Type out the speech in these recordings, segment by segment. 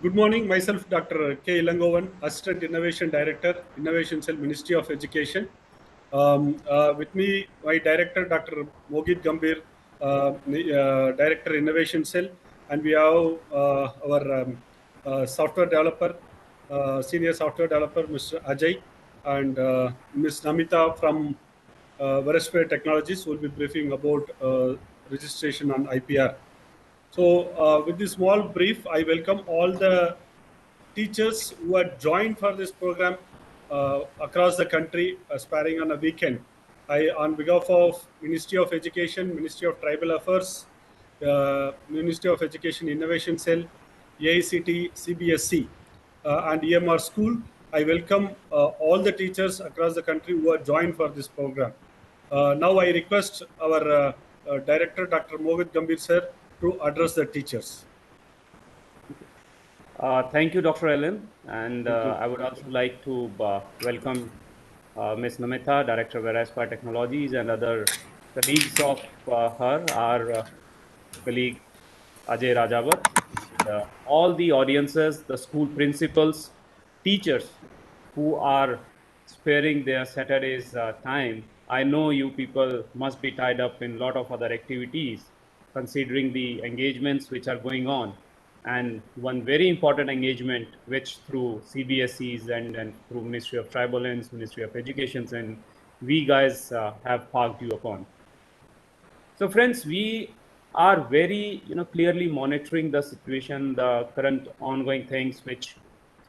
Good morning. Myself, Dr. K. Ilangovan, Assistant Innovation Director, Innovation Cell, Ministry of Education. With me, my Director, Dr. Mogit Gambhir, Director, Innovation Cell, and we have our software developer, Senior Software Developer, Mr. Ajay, and Ms. Namita from Verisware Technologies will be briefing about registration on IPR. So, with this small brief, I welcome all the teachers who had joined for this program across the country, aspiring on a weekend. On behalf of Ministry of Education, Ministry of Tribal Affairs, Ministry of Education Innovation Cell, AICT, CBSC, and EMR School, I welcome all the teachers across the country who have joined for this program. Now I request our Director, Dr. Mohit Gambhir sir, to address the teachers. Thank you, Dr. Ellen, and I would also like to welcome Ms. Namita, Director of IPR Technologies, and other colleagues of her, our colleague Ajay Rajawat, all the audiences, the school principals, teachers who are sparing their Saturday's time. I know you people must be tied up in a lot of other activities, considering the engagements which are going on. And one very important engagement, which through CBSEs and through Ministry of Tribal Lands, Ministry of Education, and we guys have parked you upon. So friends, we are very clearly monitoring the situation, the current ongoing things, which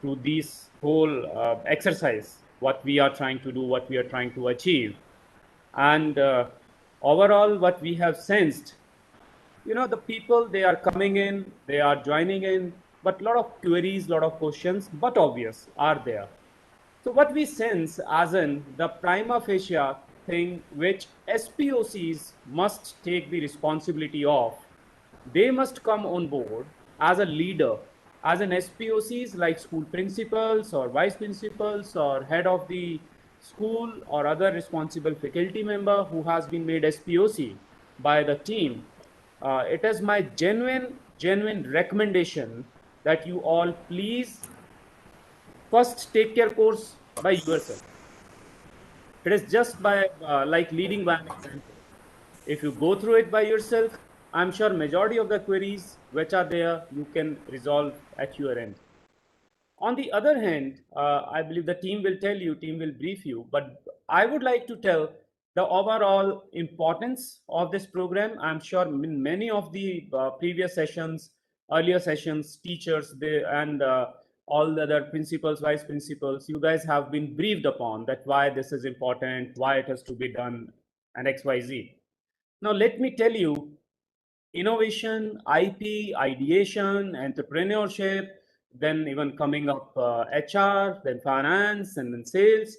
through this whole exercise, what we are trying to do, what we are trying to achieve. And overall, what we have sensed, the people, they are coming in, they are joining in, but a lot of queries, a lot of questions, but obvious are there. So what we sense as in the prima facie thing which SPOCs must take the responsibility of, they must come on board as a leader, as an SPOCs like school principals or vice principals or head of the school or other responsible faculty member who has been made SPOC by the team. It is my genuine recommendation that you all please first take care course by yourself. It is just by like leading by an example. If you go through it by yourself, I'm sure majority of the queries which are there, you can resolve at your end. On the other hand, I believe the team will tell you, team will brief you, but I would like to tell the overall importance of this program. I'm sure in many of the previous sessions, earlier sessions, teachers, and all the other principals, vice principals, you guys have been briefed upon that why this is important, why it has to be done, and XYZ. Now, let me tell you, innovation, IP, ideation, entrepreneurship, then even coming up HR, then finance, and then sales.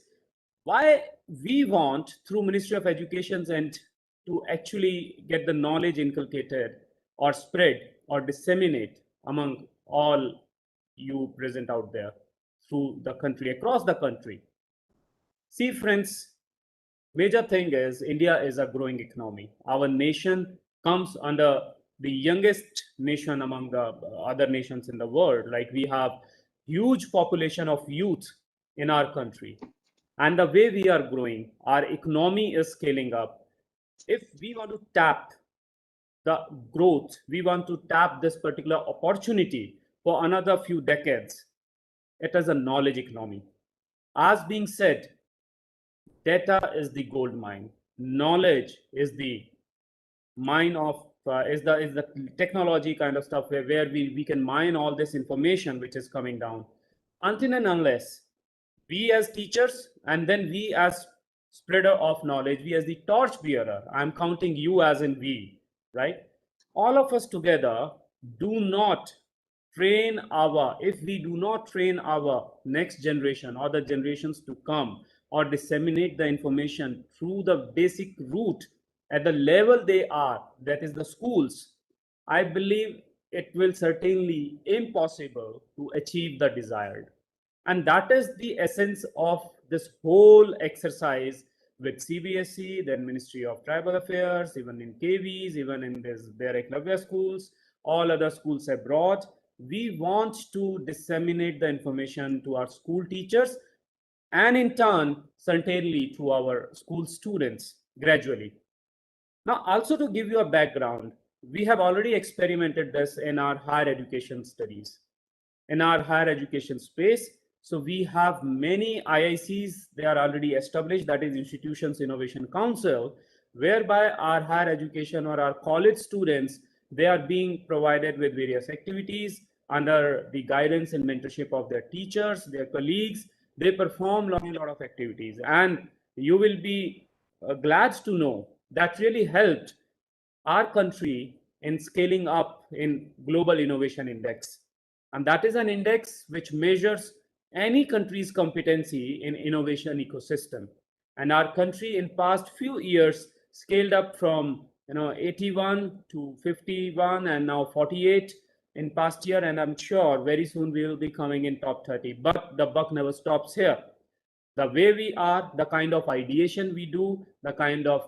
Why we want through Ministry of Education and to actually get the knowledge inculcated or spread or disseminate among all you present out there through the country, across the country. See, friends, major thing is India is a growing economy. Our nation comes under the youngest nation among the other nations in the world. Like we have huge population of youth in our country. And the way we are growing, our economy is scaling up. If we want to tap the growth, we want to tap this particular opportunity for another few decades, it is a knowledge economy. As being said, data is the gold mine. Knowledge is the mine of is the technology kind of stuff where we can mine all this information which is coming down. Until and unless we as teachers and then we as spreader of knowledge, we as the torch bearer, I'm counting you as in we, right? All of us together do not train our, if we do not train our next generation or the generations to come or disseminate the information through the basic route at the level they are, that is the schools, I believe it will certainly impossible to achieve the desired. And that is the essence of this whole exercise with CBSE, then Ministry of Tribal Affairs, even in KVs, even in this their Eklavya schools, all other schools abroad. we want to disseminate the information to our school teachers and in turn, certainly to our school students gradually. Now, also to give you a background, we have already experimented this in our higher education studies, in our higher education space. So we have many IICs, they are already established, that is Institutions Innovation Council, whereby our higher education or our college students, they are being provided with various activities under the guidance and mentorship of their teachers, their colleagues. They perform a lot of activities, and you will be glad to know that really helped our country in scaling up in global innovation index. And that is an index which measures any country's competency in innovation ecosystem. And our country in past few years scaled up from 81 to 51 and now 48 in past year, and I'm sure very soon we will be coming in top 30. But the buck never stops here. The way we are, the kind of ideation we do, the kind of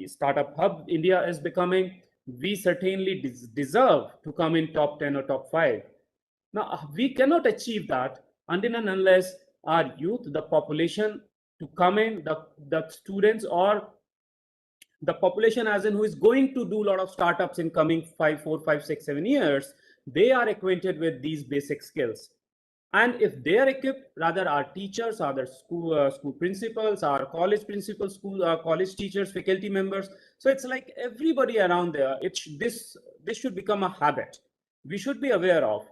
startup hub India is becoming, we certainly deserve to come in top 10 or top 5. Now, we cannot achieve that until and unless our youth, the population to come in, the students or the population as in who is going to do a lot of startups in coming 5, 4, 5, 6, 7 years, they are acquainted with these basic skills. And if they are equipped, rather our teachers, other school principals, our college principals, college teachers, faculty members. So it's like everybody around there. This should become a habit. We should be aware of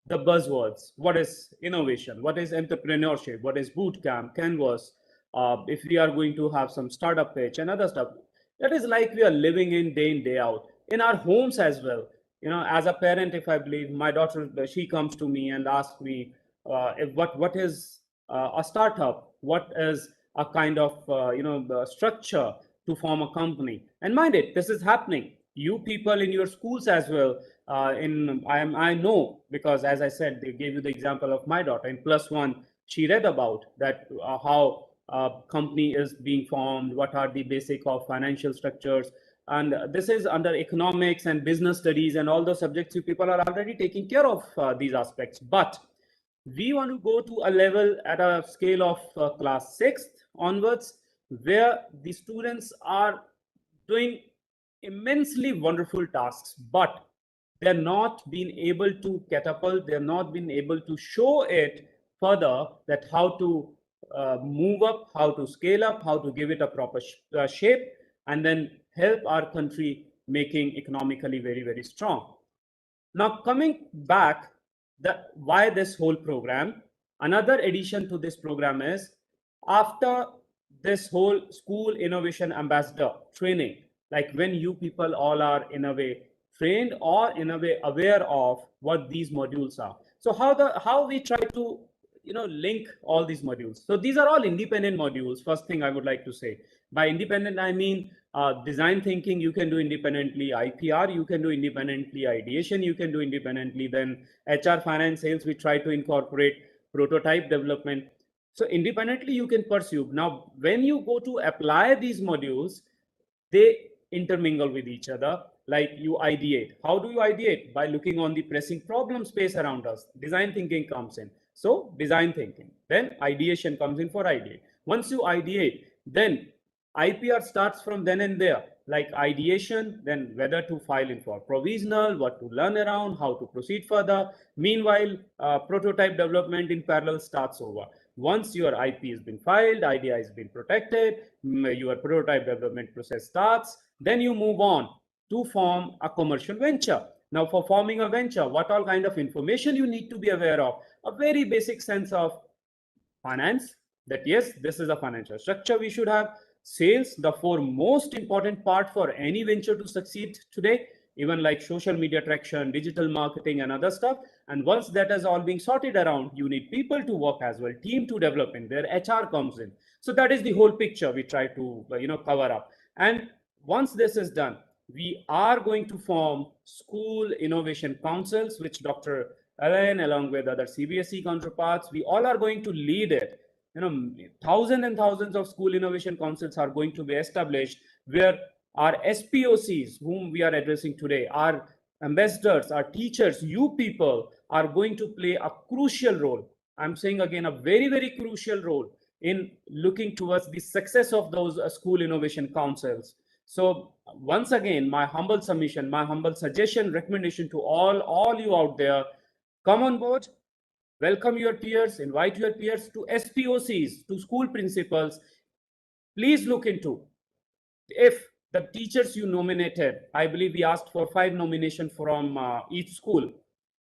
the buzzwords. What is innovation? What is entrepreneurship? What is bootcamp, Canvas? If we are going to have some startup pitch and other stuff, that is like we are living in day out in our homes as well. As a parent, if I believe my daughter, she comes to me and asks me, what is a startup, what is a kind of the structure to form a company. And mind it, this is happening, you people in your schools as well. I know, because as I said, they gave you the example of my daughter in +1. She read about that, how a company is being formed, what are the basic of financial structures. And this is under economics and business studies and all those subjects. You people are already taking care of these aspects. But we want to go to a level at a scale of class 6th onwards, where the students are doing immensely wonderful tasks, but they're not being able to catapult, they're not being able to show it further, that how to move up, how to scale up, how to give it a proper shape, and then help our country making economically very, very strong. Now, coming back, why this whole program, another addition to this program is, after this whole school innovation ambassador training, like when you people all are in a way trained or in a way aware of what these modules are. So how we try to link all these modules. So these are all independent modules. First thing I would like to say, by independent I mean design thinking you can do independently, IPR you can do independently, ideation you can do independently, then HR, finance, sales we try to incorporate, prototype development. So independently you can pursue. Now when you go to apply these modules, they intermingle with each other. Like you ideate. How do you ideate? By looking on the pressing problem space around us. Design thinking comes in. So design thinking. Then ideation comes in for ideate. Once you ideate, then IPR starts from then and there. Like ideation, then whether to file in for provisional, what to learn around, how to proceed further. Meanwhile, prototype development in parallel starts over. Once your IP has been filed, idea has been protected, your prototype development process starts, then you move on to form a commercial venture. Now, for forming a venture, what all kind of information you need to be aware of? A very basic sense of finance, that yes, this is a financial structure we should have. Sales, the four most important part for any venture to succeed today, even like social media traction, digital marketing and other stuff. And once that is all being sorted around, you need people to work as well, team to develop in, where HR comes in. So that is the whole picture we try to cover up. And once this is done, we are going to form school innovation councils, which Dr. Alain, along with other CBSE counterparts, we all are going to lead it. Thousands and thousands of school innovation councils are going to be established, where our SPOCs, whom we are addressing today, are ambassadors, our teachers, you people are going to play a crucial role. I'm saying again, a very, very crucial role in looking towards the success of those school innovation councils. So once again, my humble submission, my humble suggestion, recommendation to all you out there, come on board, welcome your peers, invite your peers to SPOCs, to school principals. Please look into if the teachers you nominated, I believe we asked for 5 nominations from each school.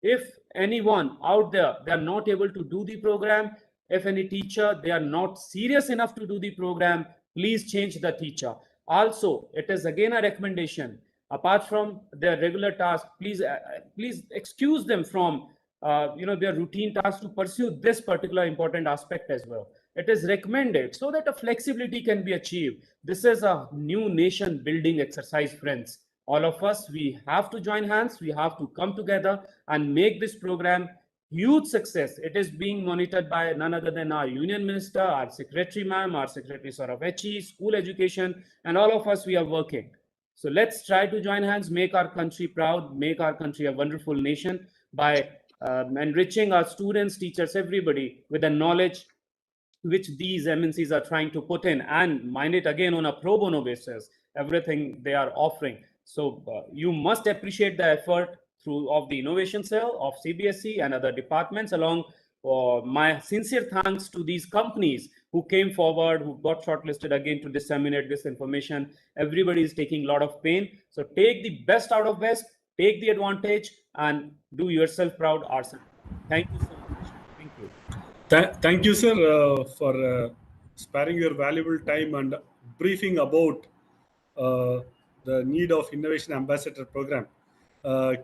If anyone out there, they are not able to do the program, if any teacher, they are not serious enough to do the program, please change the teacher. Also, it is again a recommendation. Apart from their regular task, please excuse them from their routine tasks to pursue this particular important aspect as well. It is recommended so that a flexibility can be achieved. This is a new nation building exercise, friends. All of us, we have to join hands, we have to come together and make this program huge success. It is being monitored by none other than our union minister, our secretary ma'am, our secretary sir of HE, school education, and all of us, we are working. So let's try to join hands, make our country proud, make our country a wonderful nation by enriching our students, teachers, everybody with the knowledge which these MNCs are trying to put in, and mind it again on a pro bono basis, everything they are offering. So you must appreciate the effort through of the innovation cell of CBSE and other departments. Along my sincere thanks to these companies who came forward, who got shortlisted again to disseminate this information. Everybody is taking a lot of pain. So take the best out of best, take the advantage, and do yourself proud, ourselves. Thank you so much. Thank you. Thank you, sir, for sparing your valuable time and briefing about the need of Innovation Ambassador Program.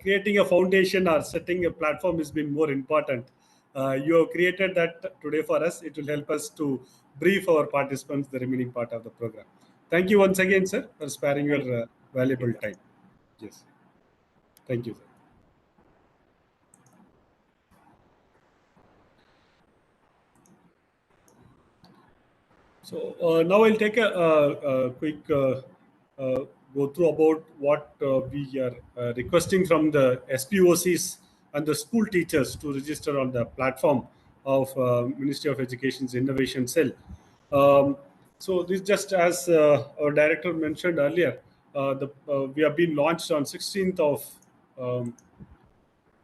Creating a foundation or setting a platform has been more important. You have created that today for us. It will help us to brief our participants the remaining part of the program. Thank you once again, sir, for sparing your valuable time. Yes. Thank you, sir. So now I'll take a quick go through about what we are requesting from the SPOCs and the school teachers to register on the platform of Ministry of Education's Innovation Cell. So this, just as our director mentioned earlier, we have been launched on 16th of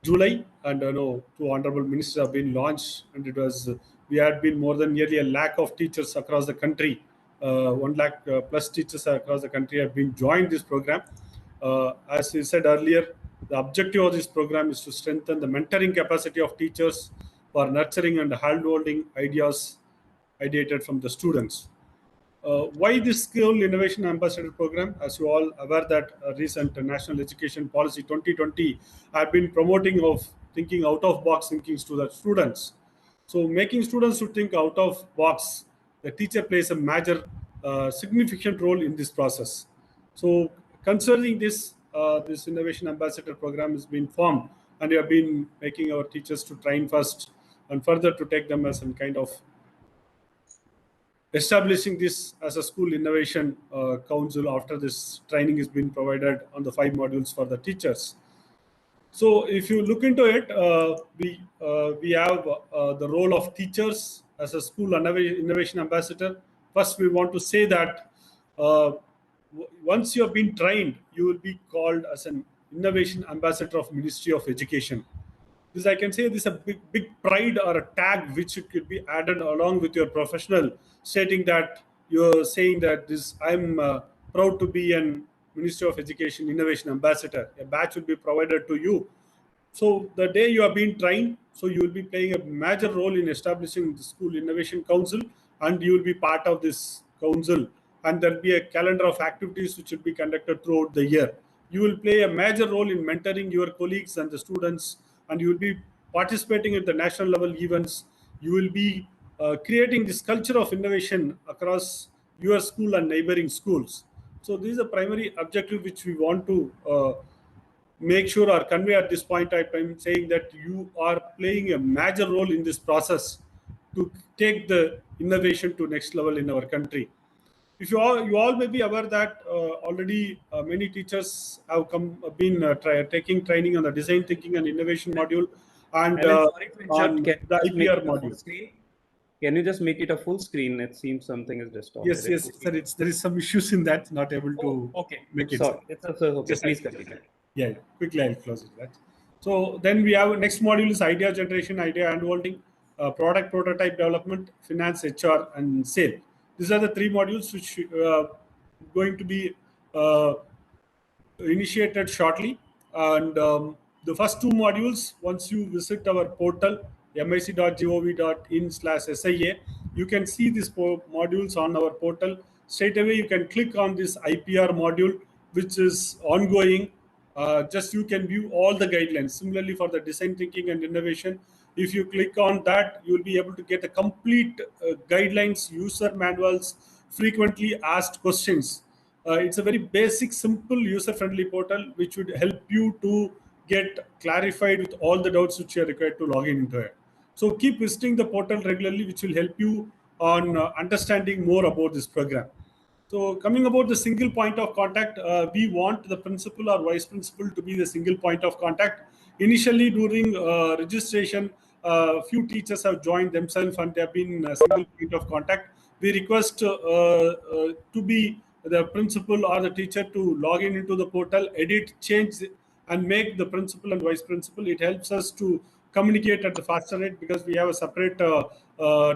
July, and two honorable ministers have been launched, and it was we had been more than nearly a lakh of teachers across the country. 1 lakh plus teachers across the country have been joined this program. As we said earlier, the objective of this program is to strengthen the mentoring capacity of teachers for nurturing and handholding ideas ideated from the students. Why this School Innovation Ambassador Program? As you all aware that recent National Education Policy 2020 have been promoting of thinking out of box thinkings to the students. So making students to think out of box, the teacher plays a major significant role in this process. So concerning this, this Innovation Ambassador Program has been formed, and we have been making our teachers to train first and further to take them as some kind of establishing this as a school innovation council after this training has been provided on the 5 modules for the teachers. So if you look into it, we have the role of teachers as a school innovation ambassador. First, we want to say that once you have been trained, you will be called as an innovation ambassador of Ministry of Education. This, I can say, this is a big pride or a tag which it could be added along with your professional, stating that you're saying that this I'm proud to be an Ministry of Education Innovation Ambassador. A badge will be provided to you. So the day you are being trained, so you will be playing a major role in establishing the School Innovation Council, and you will be part of this council. And there will be a calendar of activities which will be conducted throughout the year. You will play a major role in mentoring your colleagues and the students, and you will be participating at the national level events. You will be creating this culture of innovation across your school and neighboring schools. So this is a primary objective which we want to make sure or convey at this point of time, saying that you are playing a major role in this process to take the innovation to next level in our country. If you all may be aware that already many teachers have been taking training on the design thinking and innovation module and Alan, sorry to interrupt. on Can you the just make IPR it a full module. screen? Can you just make it a full screen? It seems something is Yes, distorted. yes, sir. There is some issues in that. Not able Oh, to okay. make it, sir. Sorry. It's okay. Just Please continue. yeah, yeah. Quickly I'll close it. That. So then we have next module is idea generation, idea handholding, product prototype development, finance, HR, and sale. These are the three modules which going to be initiated shortly. And the first two modules, once you visit our portal, mic.gov.in/SIA, you can see these modules on our portal. Straight away, you can click on this IPR module, which is ongoing. Just you can view all the guidelines. Similarly, for the design thinking and innovation, if you click on that, you will be able to get a complete guidelines, user manuals, frequently asked questions. It's a very basic, simple, user-friendly portal which would help you to get clarified with all the doubts which you are required to log in into it. So keep visiting the portal regularly, which will help you on understanding more about this program. So coming about the single point of contact, we want the principal or vice principal to be the single point of contact. Initially, during registration, few teachers have joined themselves and they have been a single point of contact. We request to be the principal or the teacher to log in into the portal, edit, change, and make the principal and vice principal. It helps us to communicate at the faster rate because we have a separate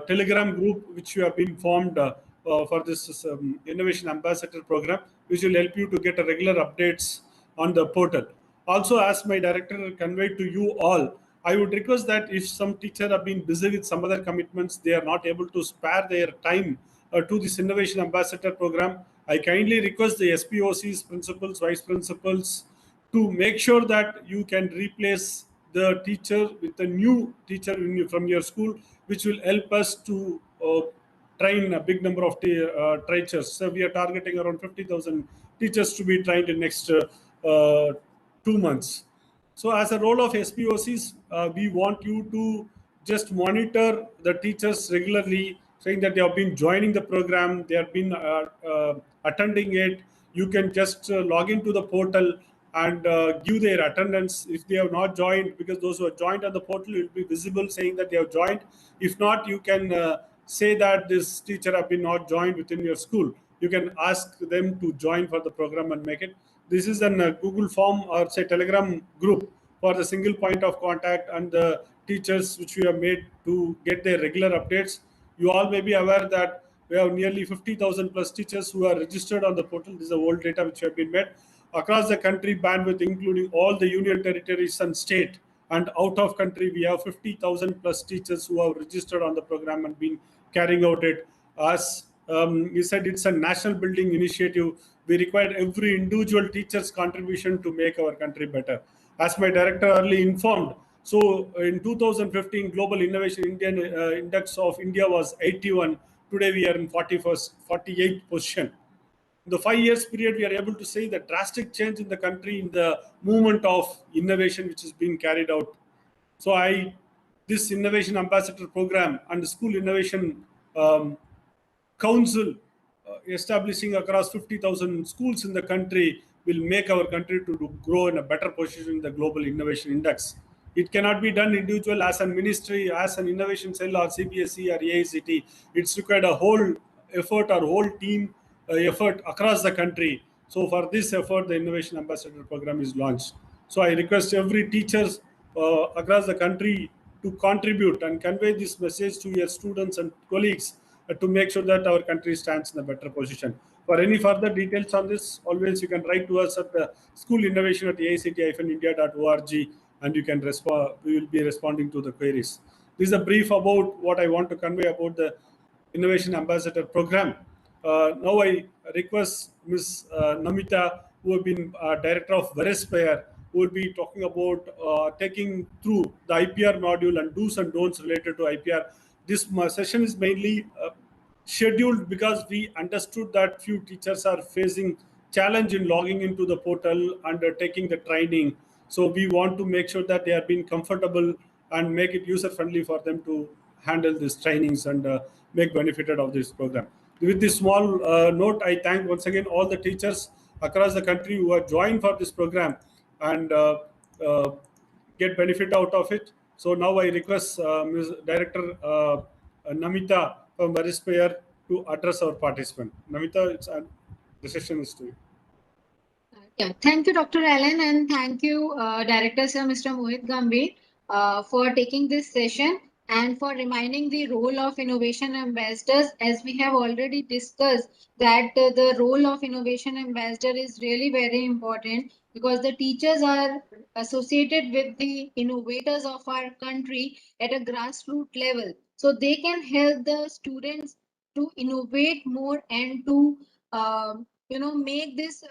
Telegram group which we have been formed for this innovation ambassador program, which will help you to get a regular updates on the portal. Also, as my director conveyed to you all, I would request that if some teacher have been busy with some other commitments, they are not able to spare their time to this innovation ambassador program. I kindly request the SPOCs, principals, vice principals, to make sure that you can replace the teacher with a new teacher from your school, which will help us to train a big number of teachers. So we are targeting around 50,000 teachers to be trained in next 2 months. So as a role of SPOCs, we want you to just monitor the teachers regularly, saying that they have been joining the program, they have been attending it. You can just log into the portal and give their attendance if they have not joined, because those who have joined on the portal will be visible saying that they have joined. If not, you can say that this teacher have been not joined within your school. You can ask them to join for the program and make it. This is a Google form or say Telegram group for the single point of contact and the teachers which we have made to get their regular updates. You all may be aware that we have nearly 50,000 plus teachers who are registered on the portal. This is the old data which have been made across the country, bandwidth including all the union territories and state, and out of country we have 50,000 plus teachers who have registered on the program and been carrying out it. As you said, it's a national building initiative. We require every individual teacher's contribution to make our country better. As my director early informed, so in 2015, Global Innovation Indian Index of India was 81. Today we are in 48th position. In the 5 years period, we are able to see the drastic change in the country in the movement of innovation which is being carried out. So this innovation ambassador program and the school innovation council establishing across 50,000 schools in the country will make our country to grow in a better position in the global innovation index. It cannot be done individual as a ministry, as an innovation cell or CBSE or AICT. It's required a whole effort or whole team effort across the country. So for this effort, the innovation ambassador program is launched. So I request every teachers across the country to contribute and convey this message to your students and colleagues to make sure that our country stands in a better position. For any further details on this, always you can write to us at the schoolinnovation@aict-india.org, and you can respond. We will be responding to the queries. This is a brief about what I want to convey about the Innovation Ambassador Program. Now I request Ms. Namita, who have been Director of Verespire, who will be talking about taking through the IPR module and do's and don'ts related to IPR. This session is mainly scheduled because we understood that few teachers are facing challenge in logging into the portal and taking the training. So we want to make sure that they are being comfortable and make it user friendly for them to handle these trainings and make benefited of this program. With this small note, I thank once again all the teachers across the country who have joined for this program and uh, get benefit out of it. So now I request Ms. Director Namita from Verisphere to address our participant. Namita, the session is to you. Yeah, thank you, Dr. Allen, and thank you, Director Sir, Mr. Mohit Gambhir, for taking this session and for reminding the role of innovation ambassadors. As we have already discussed, that the role of innovation ambassador is really very important because the teachers are associated with the innovators of our country at a grassroots level. So they can help the students to innovate more and to make this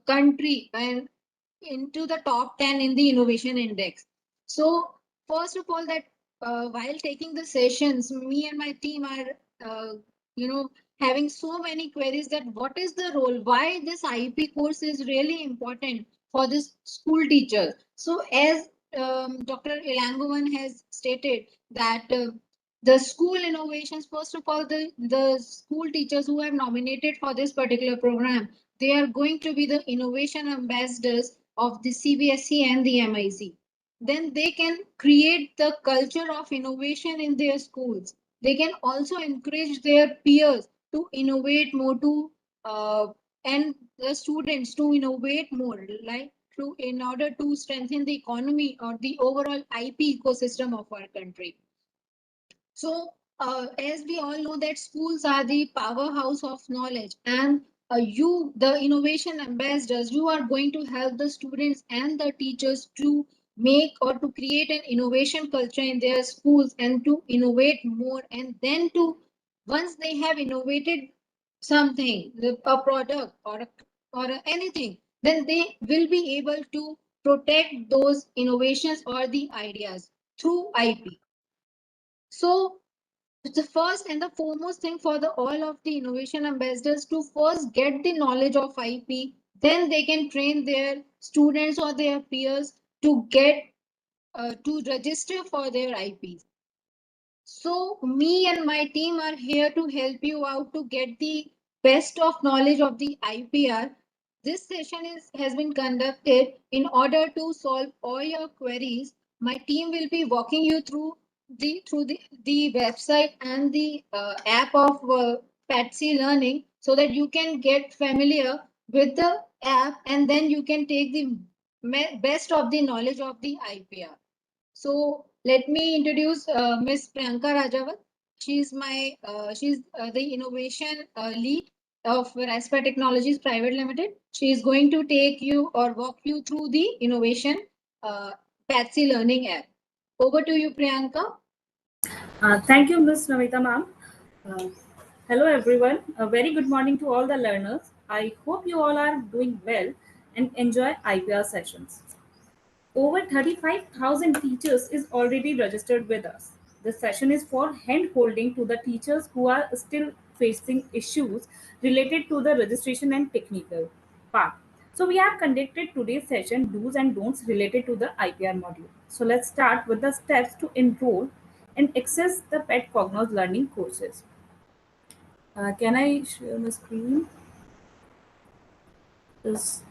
country and into the top 10 in the innovation index. So first of all, that while taking the sessions, me and my team are you know having so many queries that what is the role, why this IEP course is really important for this school teacher. So as Dr. Ilangovan has stated that the school innovations, first of all, the school teachers who have nominated for this particular program, they are going to be the innovation ambassadors of the CBSE and the MIC. Then they can create the culture of innovation in their schools. They can also encourage their peers to innovate more, to and the students to innovate more, like in order to strengthen the economy or the overall IP ecosystem of our country. So, as we all know that schools are the powerhouse of knowledge, and you, the innovation ambassadors, you are going to help the students and the teachers to make or to create an innovation culture in their schools and to innovate more. And then to, once they have innovated something, a product or anything, then they will be able to protect those innovations or the ideas through IP. So the first and the foremost thing for the all of the innovation ambassadors to first get the knowledge of IP, then they can train their students or their peers to get to register for their IPs. So me and my team are here to help you out to get the best of knowledge of the IPR. This session has been conducted in order to solve all your queries. My team will be walking you through the website and the app of Patsy Learning so that you can get familiar with the app and then you can take the best of the knowledge of the IPR. So let me introduce Ms. Priyanka Rajawat. She's the innovation lead of Raspa Technologies Private Limited. She is going to take you or walk you through the innovation Patsy Learning app. Over to you, Priyanka. Thank you, Ms. Namita ma'am. Uh, Hello everyone. A very good morning to all the learners. I hope you all are doing well and enjoy IPR sessions. Over 35,000 teachers is already registered with us. This session is for hand-holding to the teachers who are still facing issues related to the registration and technical part. So we have conducted today's session do's and don'ts related to the IPR module. So let's start with the steps to enroll and access the PET Cognos learning courses. Can I share my screen? This.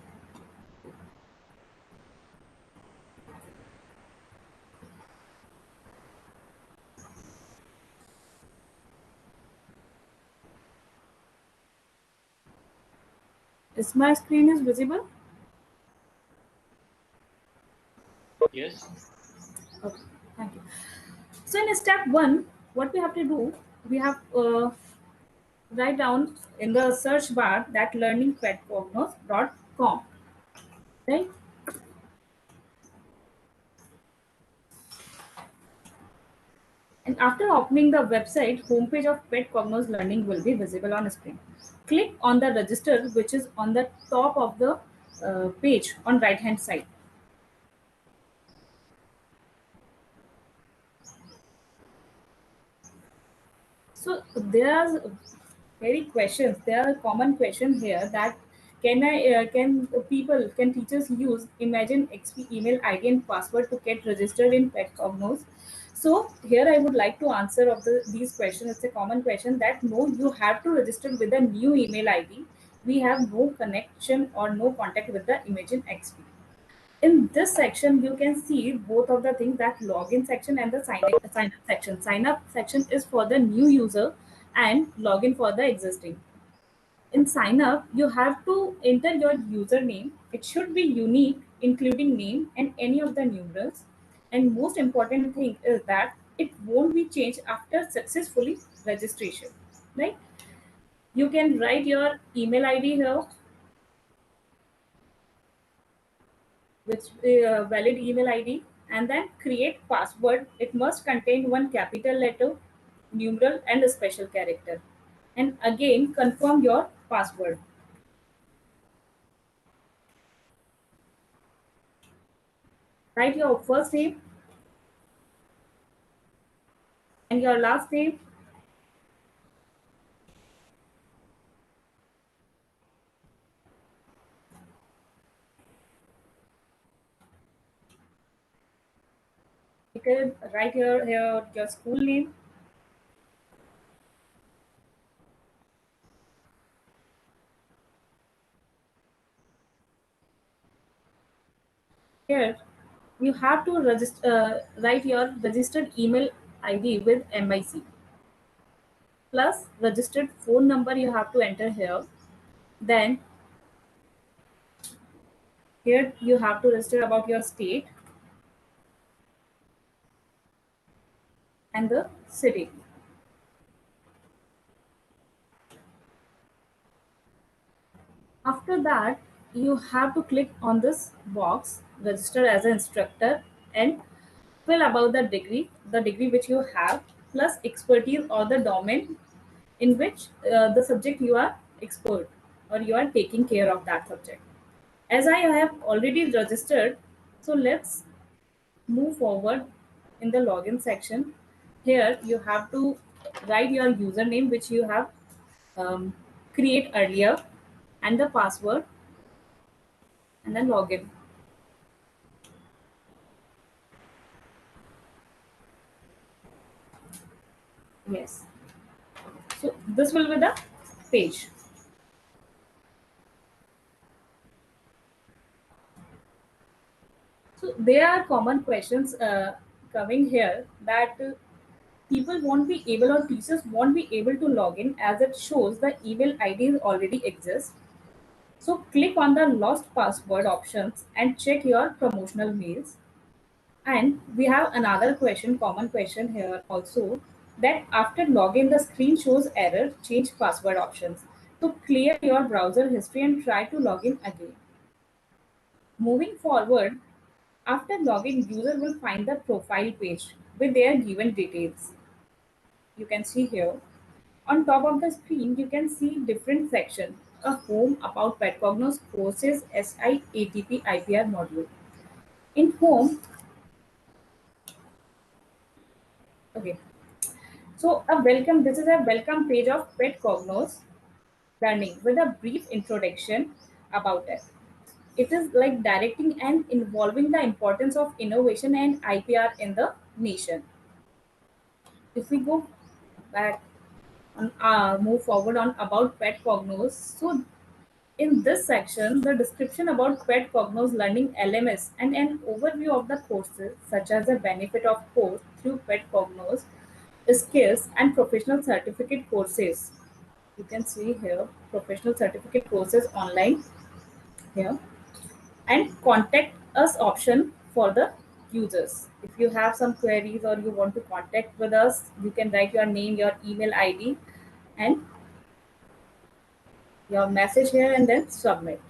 Is my screen is visible? Yes. Okay, thank you. So in step 1, what we have to do, we have write down in the search bar that learningpetcognos.com, right? And after opening the website, homepage of Pet Cognos Learning will be visible on screen. Click on the register, which is on the top of the page on right hand side. So there are very questions. There are common questions here that can teachers use Imagine XP email ID and password to get registered in Pet Cognos? So here I would like to answer of these questions. It's a common question that no, you have to register with a new email ID. We have no connection or no contact with the Imagine XP. In this section, you can see both of the things, that login section and the sign up section. Sign up section is for the new user and login for the existing. In sign up, you have to enter your username. It should be unique, including name and any of the numerals. And most important thing is that it won't be changed after successfully registration, right? You can write your email ID here, which valid email ID, and then create password. It must contain one capital letter, numeral, and a special character. And again, confirm your password. Write your first name and your last name. You can write your school name. Here, you have to write your registered email ID with MIC plus registered phone number you have to enter here. Then here you have to register about your state and the city. After that, you have to click on this box, register as an instructor, and fill about the degree which you have, plus expertise or the domain in which the subject you are expert or you are taking care of that subject. As I have already registered, so let's move forward in the login section. Here you have to write your username which you have um, create earlier and the password, and then login. Yes. So this will be the page. So there are common questions coming here that people won't be able, or teachers won't be able to log in as it shows the email IDs already exist. So click on the lost password options and check your promotional mails. And we have another question, common question here also, that after login the screen shows error, change password options. So clear your browser history and try to log in again. Moving forward, after login, user will find the profile page with their given details. You can see here. On top of the screen, you can see different sections. A home, about Petcognos, courses, SIATP, IPR module. In home, okay. So a welcome, this is a welcome page of Petcognos learning with a brief introduction about it. It is like directing and involving the importance of innovation and IPR in the nation. If we go back on move forward on about pet cognos, so in this section the description about pet cognos learning LMS and an overview of the courses such as the benefit of course through pet cognos, skills and professional certificate courses. You can see here professional certificate courses online here, and contact us option for the users. If you have some queries or you want to contact with us, you can write your name, your email ID, and your message here and then submit.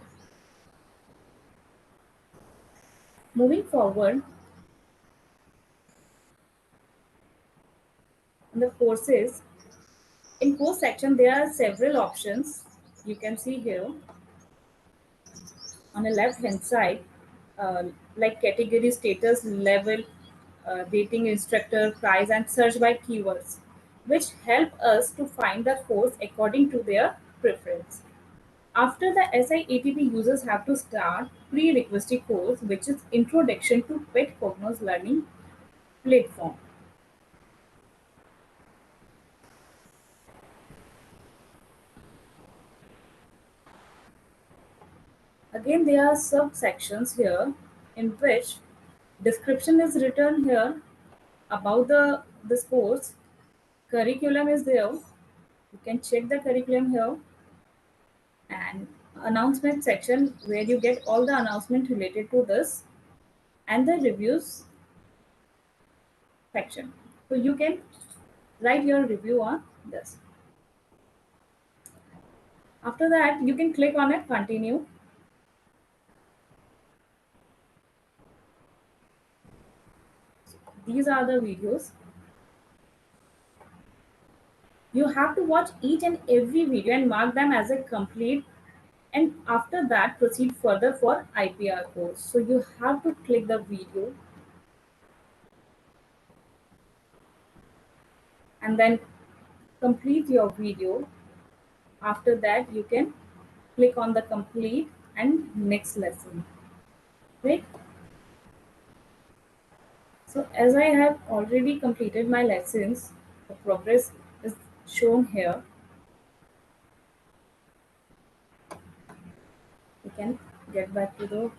Moving forward, in the courses, in course section there are several options. You can see here on the left hand side, uh, like category, status, level, rating, instructor, price, and search by keywords, which help us to find the course according to their preference. After the SIATP, users have to start Prerequisite Course, which is Introduction to Pet Cognos Learning Platform. Again, there are subsections here in which description is written here about this course. Curriculum is there. You can check the curriculum here, and announcement section where you get all the announcement related to this, and the reviews section. So you can write your review on this. After that, you can click on it, continue. These are the videos. You have to watch each and every video and mark them as a complete, and after that proceed further for IPR course. So you have to click the video and then complete your video. After that, you can click on the complete and next lesson. Right? So as I have already completed my lessons, the progress is shown here. We can get back to the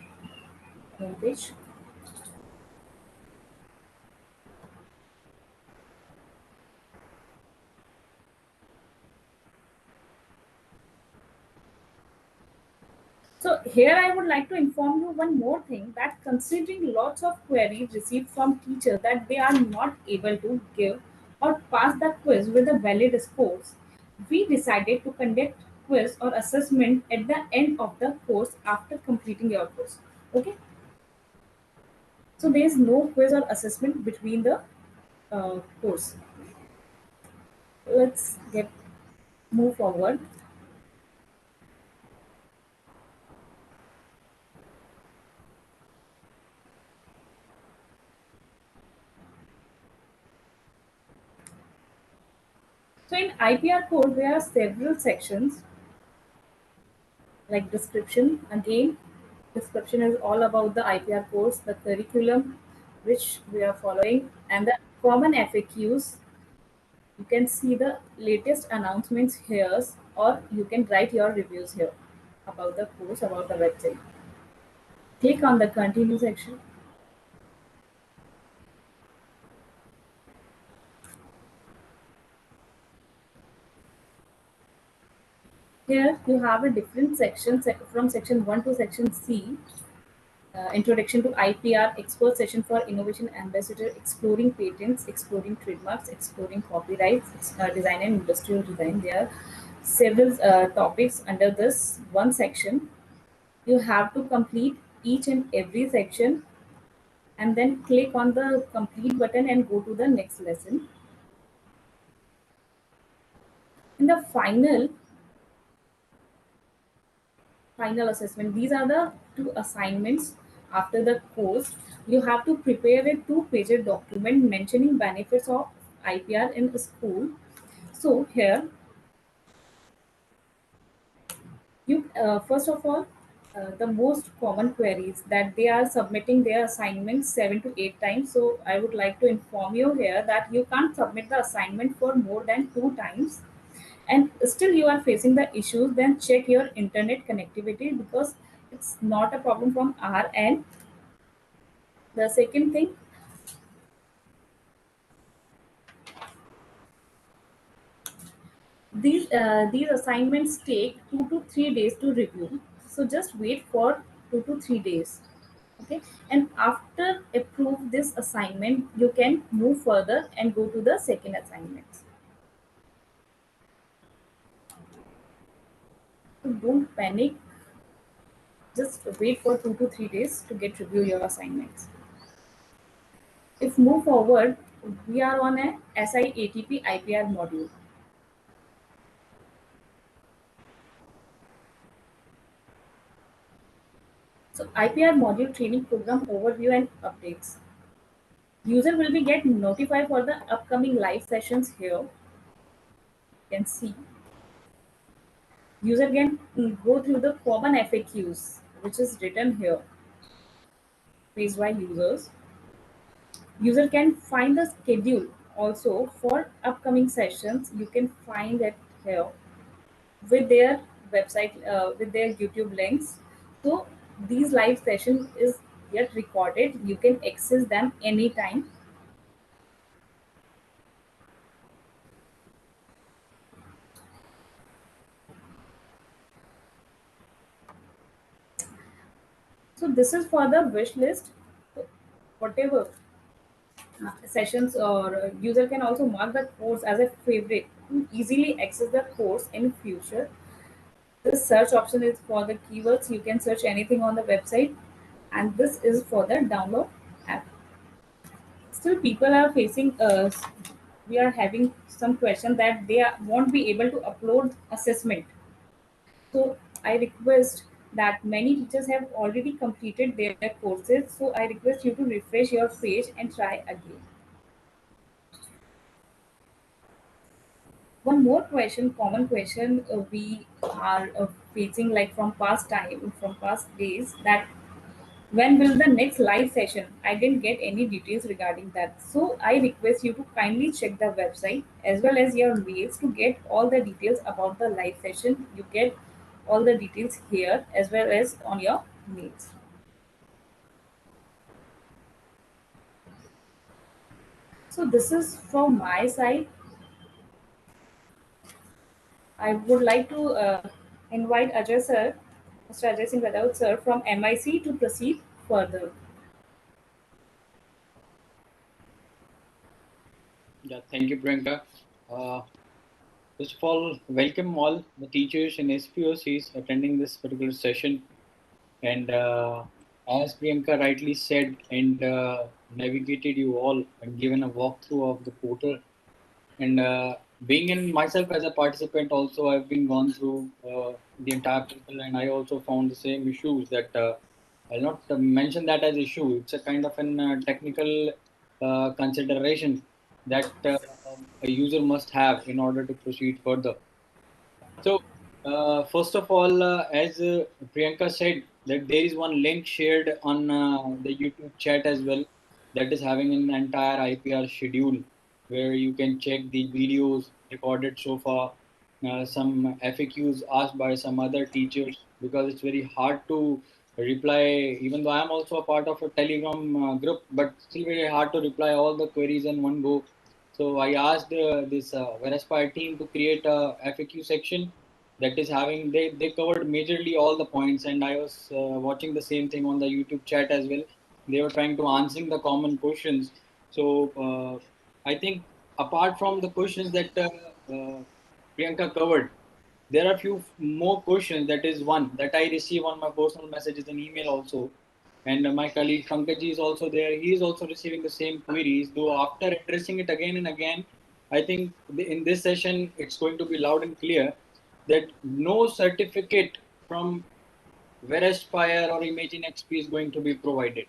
home page. So here I would like to inform you one more thing, that considering lots of queries received from teachers that they are not able to give or pass the quiz with a valid scores, we decided to conduct quiz or assessment at the end of the course after completing your course. Okay. So there is no quiz or assessment between the course. Let's move forward. So in IPR course, there are several sections like description. Again, description is all about the IPR course, the curriculum which we are following, and the common FAQs. You can see the latest announcements here, or you can write your reviews here about the course, about the website. Click on the continue section. Here you have a different section from section 1 to section C. Introduction to IPR, expert session for innovation ambassador, exploring patents, exploring trademarks, exploring copyrights, design and industrial design. There are several topics under this one section. You have to complete each and every section and then click on the complete button and go to the next lesson. In the final assessment, these are the two assignments after the course. You have to prepare a 2-page document mentioning benefits of IPR in the school. So here you first of all, the most common queries that they are submitting their assignments 7 to 8 times. So I would like to inform you here that you can't submit the assignment for more than 2 times and still you are facing the issues. Then check your internet connectivity, because it's not a problem from our end. The second thing, these assignments take 2 to 3 days to review, so just wait for 2 to 3 days. Okay, and after approve this assignment, you can move further and go to the second assignment. So don't panic, just wait for 2 to 3 days to get review your assignments. If move forward, we are on a SIATP IPR module. So IPR module training program overview and updates. User will be get notified for the upcoming live sessions here. You can see. User can go through the common FAQs, which is written here, faced by users. User can find the schedule also for upcoming sessions. You can find it here with their website, with their YouTube links. So these live session is yet recorded. You can access them anytime. So this is for the wish list. Whatever sessions or user can also mark the course as a favorite to easily access the course in future. This search option is for the keywords. You can search anything on the website, and this is for the download app. Still, people are facing we are having some question that they won't be able to upload assessment. So I request that many teachers have already completed their courses. So I request you to refresh your page and try again. One more question, common question we are facing like from past time, from past days, that when will the next live session? I didn't get any details regarding that. So I request you to kindly check the website as well as your mails to get all the details about the live session. You get all the details here as well as on your mails. So this is from my side. I would like to invite Ajay sir, Mr. Ajay Singh Radaut sir from MIC to proceed further. Yeah, thank you, Priyanka. First of all, welcome all the teachers and SPOCs attending this particular session. And as Priyanka rightly said and navigated you all and given a walkthrough of the portal, and being in myself as a participant also, I've been gone through the entire portal, and I also found the same issues that I'll not mention that as issue. It's a kind of an technical consideration that a user must have in order to proceed further. So, first of all, as Priyanka said, that there is one link shared on the YouTube chat as well that is having an entire IPR schedule where you can check the videos recorded so far, some FAQs asked by some other teachers, because it's very hard to reply, even though I'm also a part of a Telegram group, but still very hard to reply all the queries in one go. So I asked this Verispa team to create a FAQ section that is having, they covered majorly all the points, and I was watching the same thing on the YouTube chat as well. They were trying to answering the common questions. So I think apart from the questions that Priyanka covered, there are a few more questions. That is one that I receive on my personal messages and email also. And my colleague Pankaj is also there. He is also receiving the same queries, though after addressing it again and again, I think in this session it's going to be loud and clear that no certificate from Verispire or Imagine XP is going to be provided.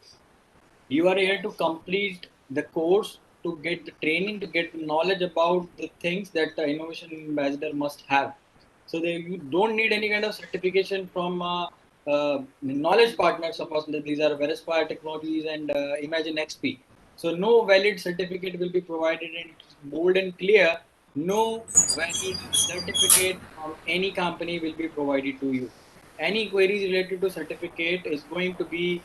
You are here to complete the course, to get the training, to get knowledge about the things that the innovation ambassador must have. So you don't need any kind of certification from knowledge partners. Suppose that these are Verispire Technologies and Imagine XP. So no valid certificate will be provided, and it's bold and clear. No valid certificate from any company will be provided to you. Any queries related to certificate is going to be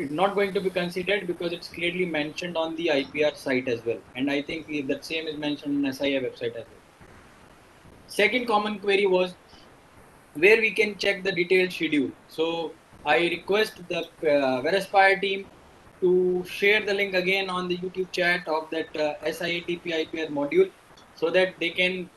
not going to be considered, because it's clearly mentioned on the IPR site as well. And I think that same is mentioned in SIA website as well. Second common query was where we can check the detailed schedule. So I request the Verispire team to share the link again on the YouTube chat of that SIATP IPR module, so that they can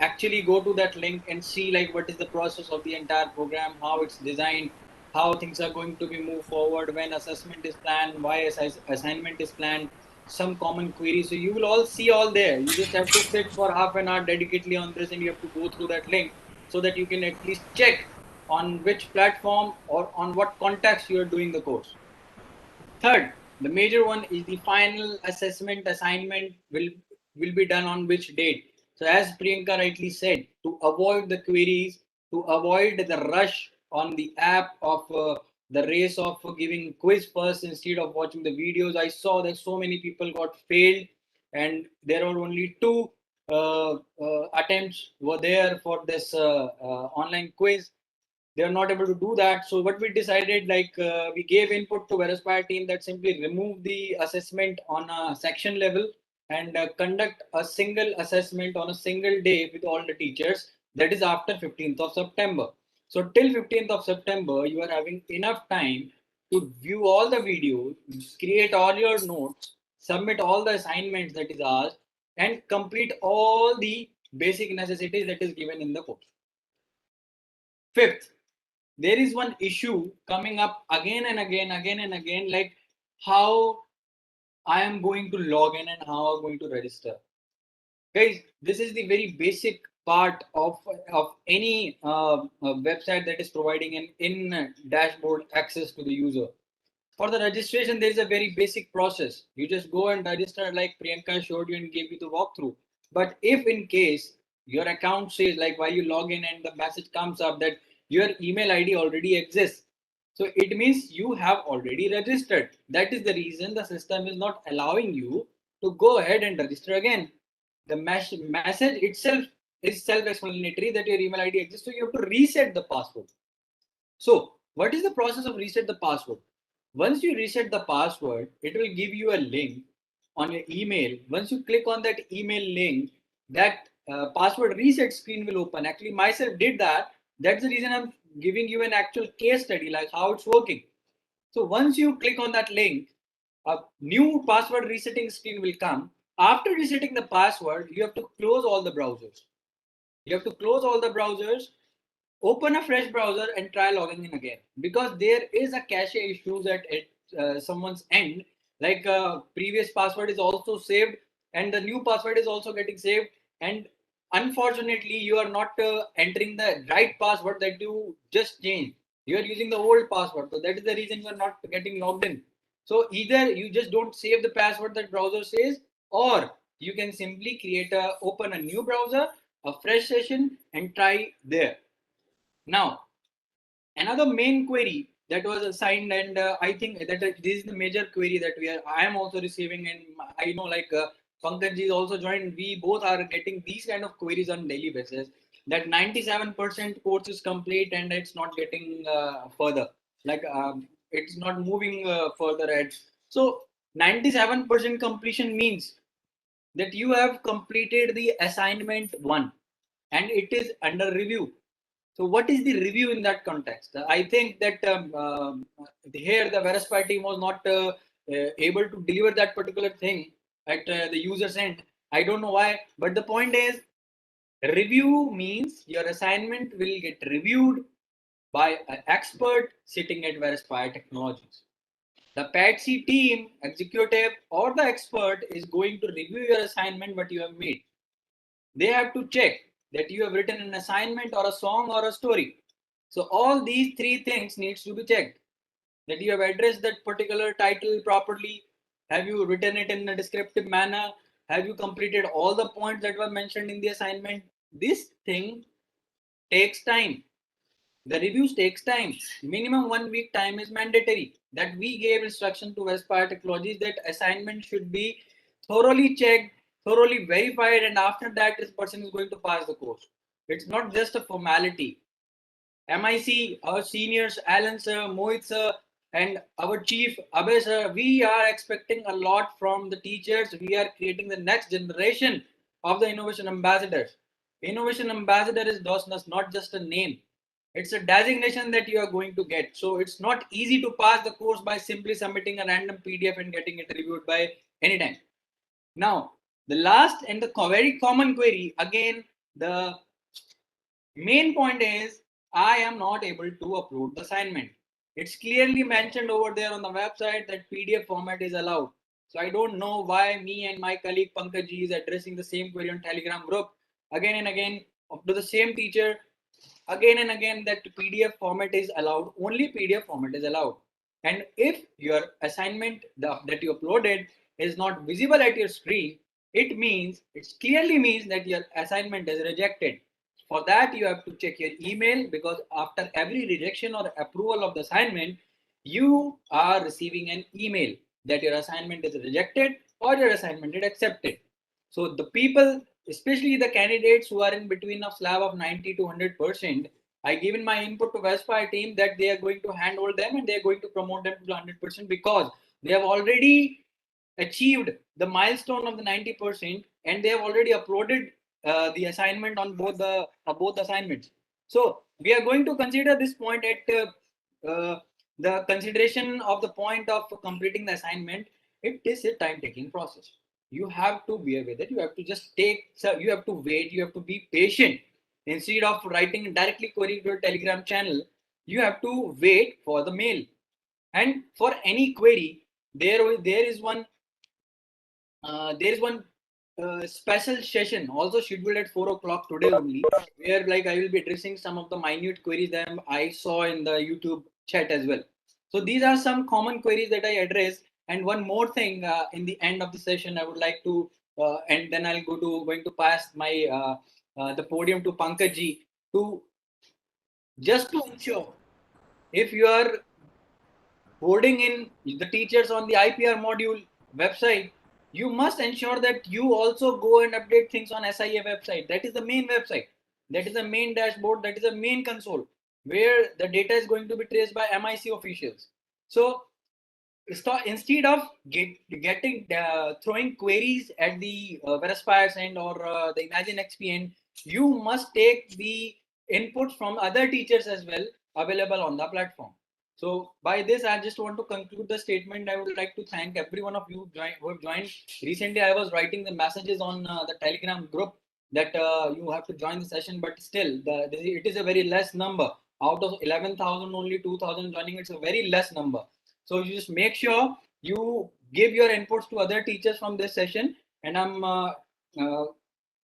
actually go to that link and see like what is the process of the entire program, how it's designed, how things are going to be moved forward, when assessment is planned, why assignment is planned, some common queries. So you will all see all there. You just have to sit for half an hour dedicatedly on this, and you have to go through that link so that you can at least check on which platform or on what context you are doing the course. Third, the major one is the final assessment assignment will be done on which date. So as Priyanka rightly said, to avoid the queries, to avoid the rush on the app of the race of giving quiz first instead of watching the videos, I saw that so many people got failed, and there were only two attempts were there for this online quiz. they are not able to do that. So what we decided, like we gave input to Veraspire team that simply remove the assessment on a section level and conduct a single assessment on a single day with all the teachers. That is after 15th of September. So till 15th of September, you are having enough time to view all the videos, create all your notes, submit all the assignments that is asked, and complete all the basic necessities that is given in the course. Fifth, there is one issue coming up again and again, like how I am going to log in and how I'm going to register. Guys, this is the very basic part of any website that is providing an in dashboard access to the user. For the registration, there is a very basic process. You just go and register like Priyanka showed you and gave you the walkthrough. But if in case your account says, like while you log in and the message comes up that your email ID already exists, so it means you have already registered. That is the reason the system is not allowing you to go ahead and register again. The message itself is self-explanatory that your email ID exists, so you have to reset the password. So what is the process of reset the password? Once you reset the password, it will give you a link on your email. Once you click on that email link, that password reset screen will open. Actually, myself did that. That's the reason I'm giving you an actual case study, like how it's working. So once you click on that link, a new password resetting screen will come. After resetting the password, you have to close all the browsers. You have to close all the browsers, open a fresh browser and try logging in again, because there is a cache issues at someone's end, like previous password is also saved and the new password is also getting saved, and unfortunately you are not entering the right password that you just changed. You are using the old password, so that is the reason you are not getting logged in. So either you just don't save the password that browser says, or you can simply open a new browser, a fresh session and try there. Now, another main query that was assigned, and I think that this is the major query that I am also receiving, and I know like Pankaj is also joined. We both are getting these kind of queries on daily basis. That 97% course is complete and it's not getting further. Like it's not moving further ahead. So 97% completion means that you have completed the assignment 1 and it is under review. So what is the review in that context? I think that here the Veraspire team was not able to deliver that particular thing at the user's end. I don't know why, but the point is, review means your assignment will get reviewed by an expert sitting at Veraspire Technologies. The PATC team, executive or the expert is going to review your assignment, what you have made. They have to check that you have written an assignment or a song or a story. So all these three things needs to be checked. That you have addressed that particular title properly. Have you written it in a descriptive manner? Have you completed all the points that were mentioned in the assignment? This thing takes time. The reviews takes time. Minimum 1 week time is mandatory. That we gave instruction to Veraspire Technologies that assignment should be thoroughly checked, thoroughly verified, and after that this person is going to pass the course. It's not just a formality. MIC, our seniors, Alan sir, Mohit sir, and our chief Abhay sir, we are expecting a lot from the teachers. We are creating the next generation of the innovation ambassadors. Innovation ambassador is not just a name. It's a designation that you are going to get. So it's not easy to pass the course by simply submitting a random PDF and getting it reviewed by any time. Now, the last and the very common query, again, the main point is, I am not able to upload the assignment. It's clearly mentioned over there on the website that PDF format is allowed. So I don't know why me and my colleague Pankaj is addressing the same query on Telegram group again and again to the same teacher, again and again, that PDF format is allowed. Only PDF format is allowed. And if your assignment that you uploaded is not visible at your screen, it clearly means that your assignment is rejected. For that, you have to check your email, because after every rejection or approval of the assignment, you are receiving an email that your assignment is rejected or your assignment is accepted. So the people, especially the candidates who are in between a slab of 90 to 100%, I given my input to Westfire team that they are going to handhold them and they are going to promote them to 100% because they have already achieved the milestone of the 90% and they have already uploaded the assignment on both assignments. So we are going to consider this point at the consideration of the point of completing the assignment. It is a time-taking process. You have to bear with it. You have to just you have to wait. You have to be patient. Instead of writing directly query to a Telegram channel, you have to wait for the mail. And for any query, there is one special session also scheduled at 4 o'clock today only, where like I will be addressing some of the minute queries that I saw in the YouTube chat as well. So these are some common queries that I address. And one more thing, in the end of the session, I would like to, and then I'll going to pass my the podium to Pankaj ji to just to ensure if you are boarding in the teachers on the IPR module website, you must ensure that you also go and update things on SIA website. That is the main website. That is the main dashboard. That is the main console where the data is going to be traced by MIC officials. So instead of getting throwing queries at the Veraspire's end or the Imagine XP end, you must take the input from other teachers as well available on the platform. So by this, I just want to conclude the statement. I would like to thank every one of you who have joined. Recently, I was writing the messages on the Telegram group that you have to join the session, but still, it is a very less number. Out of 11,000, only 2,000 joining. It's a very less number. So you just make sure you give your inputs to other teachers from this session. And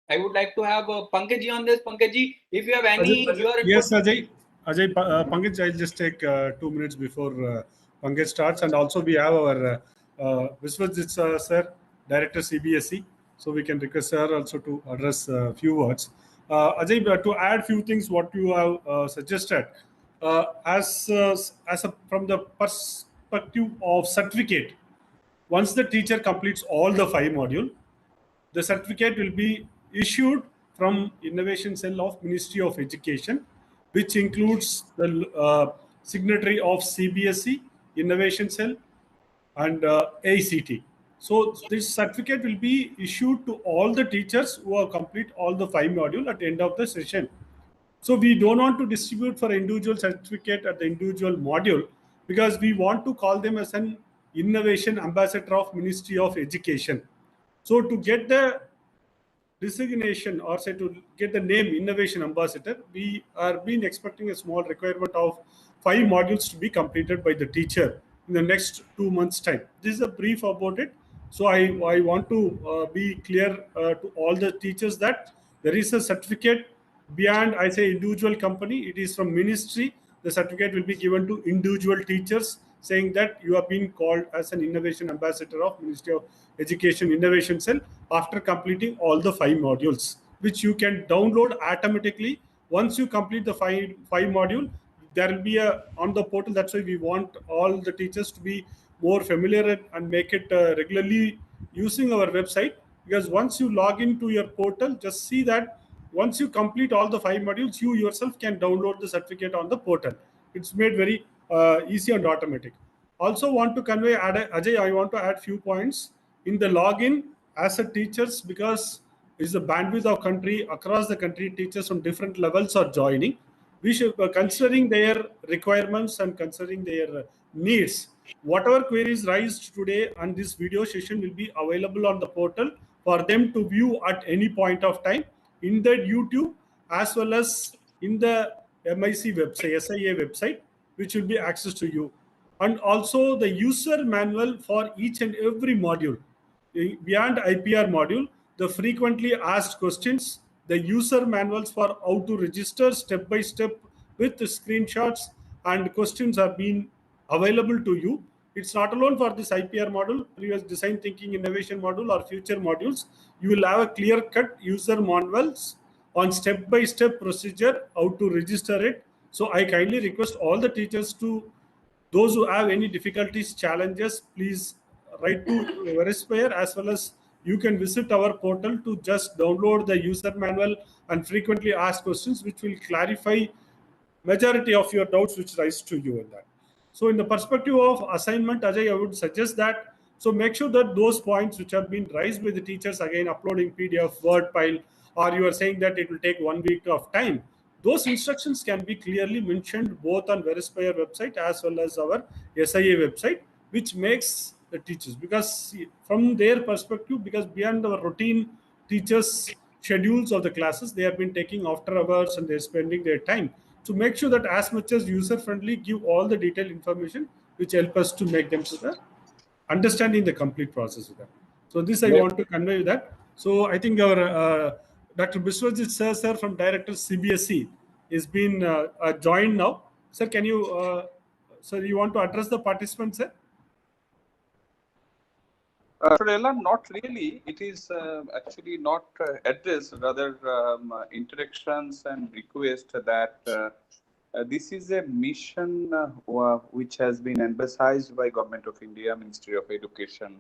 I would like to have Pankaj ji on this. Pankaj ji, if you have any, yes, Ajay. Pankaj, I'll just take 2 minutes before Pankaj starts. And also we have our Viswajit sir, Director CBSE. So we can request sir also to address a few words. Ajay, to add few things what you have suggested, from the perspective of certificate, once the teacher completes all the 5 modules, the certificate will be issued from Innovation Cell of Ministry of Education, which includes the signatory of CBSE, Innovation Cell, and ACT. So this certificate will be issued to all the teachers who have complete all the 5 modules at the end of the session. So we don't want to distribute for individual certificate at the individual module because we want to call them as an innovation ambassador of Ministry of Education. So to get the designation or say to get the name innovation ambassador, we are been expecting a small requirement of 5 modules to be completed by the teacher in the next 2 months time. This is a brief about it. So I want to be clear to all the teachers that there is a certificate beyond, I say, individual company. It is from ministry. The certificate will be given to individual teachers saying that you have been called as an innovation ambassador of Ministry of Education Innovation Cell after completing all the 5 modules, which you can download automatically. Once you complete the five module, there will be a on the portal. That's why we want all the teachers to be more familiar and make it regularly using our website, because once you log into your portal, just see that once you complete all the 5 modules, you yourself can download the certificate on the portal. It's made very easy and automatic. Also want to convey, Ajay, I want to add few points in the login as a teachers, because it's the bandwidth of country, across the country, teachers from different levels are joining. We should, considering their requirements and considering their needs, whatever queries raised today and this video session will be available on the portal for them to view at any point of time in the YouTube as well as in the MIC website, SIA website, which will be access to you. And also the user manual for each and every module. Beyond IPR module, the frequently asked questions, the user manuals for how to register step by step with the screenshots and questions are being available to you. It's not alone for this IPR module, previous design thinking innovation module or future modules. You will have a clear cut user manuals on step by step procedure, how to register it. So I kindly request all the teachers to, those who have any difficulties, challenges, please write to Verispire, as well as you can visit our portal to just download the user manual and frequently asked questions, which will clarify majority of your doubts which rise to you in that. So in the perspective of assignment, Ajay, I would suggest that, so make sure that those points which have been raised by the teachers, again uploading PDF, Word file, or you are saying that it will take 1 week of time, those instructions can be clearly mentioned both on Verispire website as well as our SIA website, which makes the teachers, because from their perspective, because beyond our routine teachers schedules of the classes, they have been taking after hours and they're spending their time to make sure that as much as user friendly, give all the detailed information which help us to make them to the understanding the complete process of that. So this I want to convey that. So I think our Dr. Biswajit sir from Director CBSE is been joined now. Sir, can you, sir, you want to address the participants, sir? Not really. It is actually not addressed, rather interactions and request that this is a mission which has been emphasized by Government of India, Ministry of Education,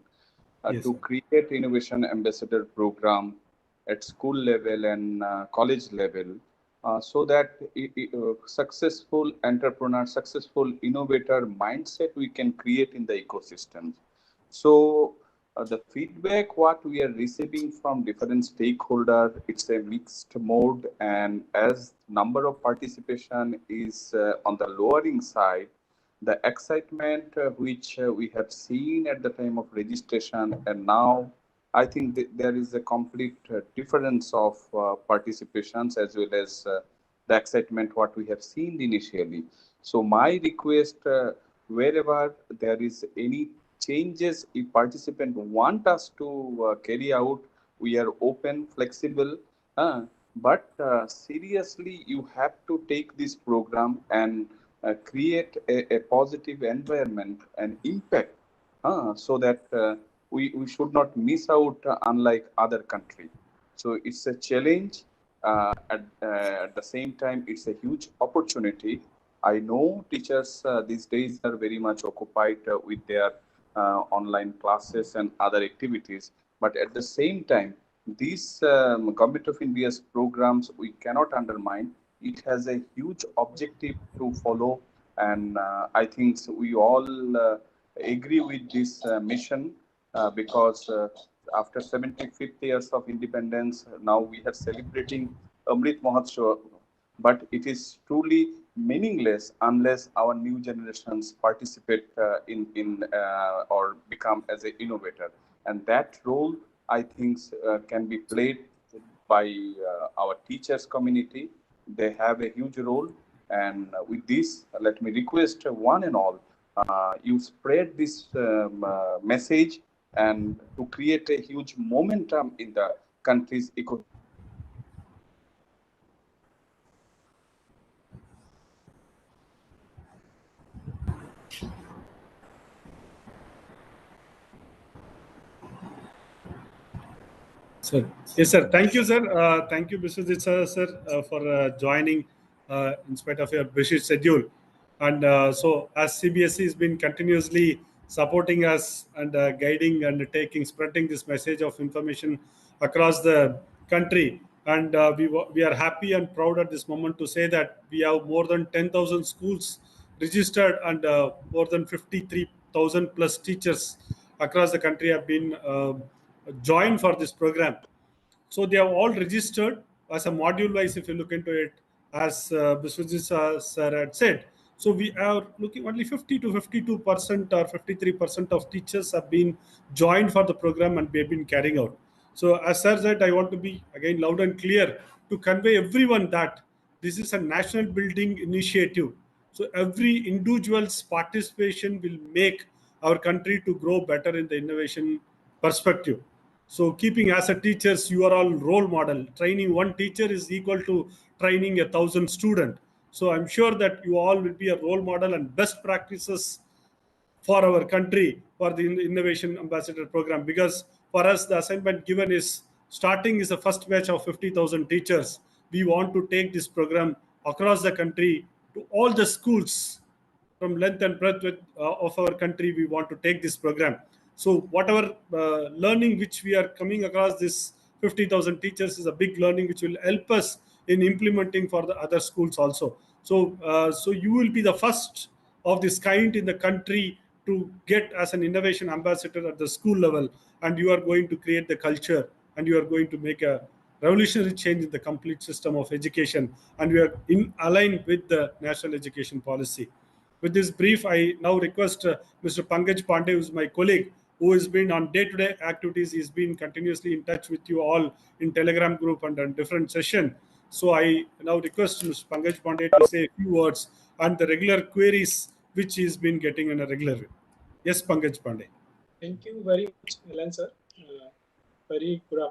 Yes, to sir. create innovation ambassador program at school level and college level, so that successful entrepreneur, successful innovator mindset we can create in the ecosystem. So the feedback what we are receiving from different stakeholders, it's a mixed mode, and as number of participation is on the lowering side, the excitement which we have seen at the time of registration and now, I think there is a complete difference of participations as well as the excitement what we have seen initially. So my request, wherever there is any changes, if participant want us to carry out, we are open, flexible, but seriously, you have to take this program and create a positive environment and impact, so that we should not miss out, unlike other country. So it's a challenge. At the same time, it's a huge opportunity. I know teachers these days are very much occupied with their online classes and other activities. But at the same time, these Government of India's programs, we cannot undermine. It has a huge objective to follow. And I think we all agree with this mission, because after 75th years of independence, now we are celebrating Amrit Mahotsav, but it is truly meaningless unless our new generations participate in or become as an innovator, and that role I think can be played by our teachers community. They have a huge role, and with this, let me request one and all, you spread this message and to create a huge momentum in the country's ecosystem. Sir. Yes, sir. Thank you, sir. Thank you, Biswajit sir, for joining in spite of your busy schedule. And so, as CBSE has been continuously supporting us and guiding and spreading this message of information across the country, and we are happy and proud at this moment to say that we have more than 10,000 schools registered, and more than 53,000 plus teachers across the country have been joined for this program. So they have all registered as a module wise. If you look into it, as Biswajit sir had said, so we are looking only 50 to 52% or 53% of teachers have been joined for the program and we have been carrying out. So as sir said, I want to be again loud and clear to convey everyone that this is a national building initiative. So every individual's participation will make our country to grow better in the innovation perspective. So keeping as a teachers, you are all role model. Training one teacher is equal to training 1,000 student. So I'm sure that you all will be a role model and best practices for our country for the innovation ambassador program, because for us the assignment given is starting is the first batch of 50,000 teachers. We want to take this program across the country to all the schools from length and breadth of our country. We want to take this program. So whatever learning which we are coming across, this 50,000 teachers is a big learning which will help us in implementing for the other schools also. So you will be the first of this kind in the country to get as an innovation ambassador at the school level, and you are going to create the culture, and you are going to make a revolutionary change in the complete system of education, and we are in aligned with the national education policy. With this brief, I now request Mr. Pankaj Pandey, who is my colleague, who has been on day-to-day activities. He's been continuously in touch with you all in Telegram group and on different session. So I now request Mr. Pankaj Pandey to say a few words on the regular queries which he's been getting in a regular way. Yes, Pankaj Pandey. Thank you very much, Alan sir. Very good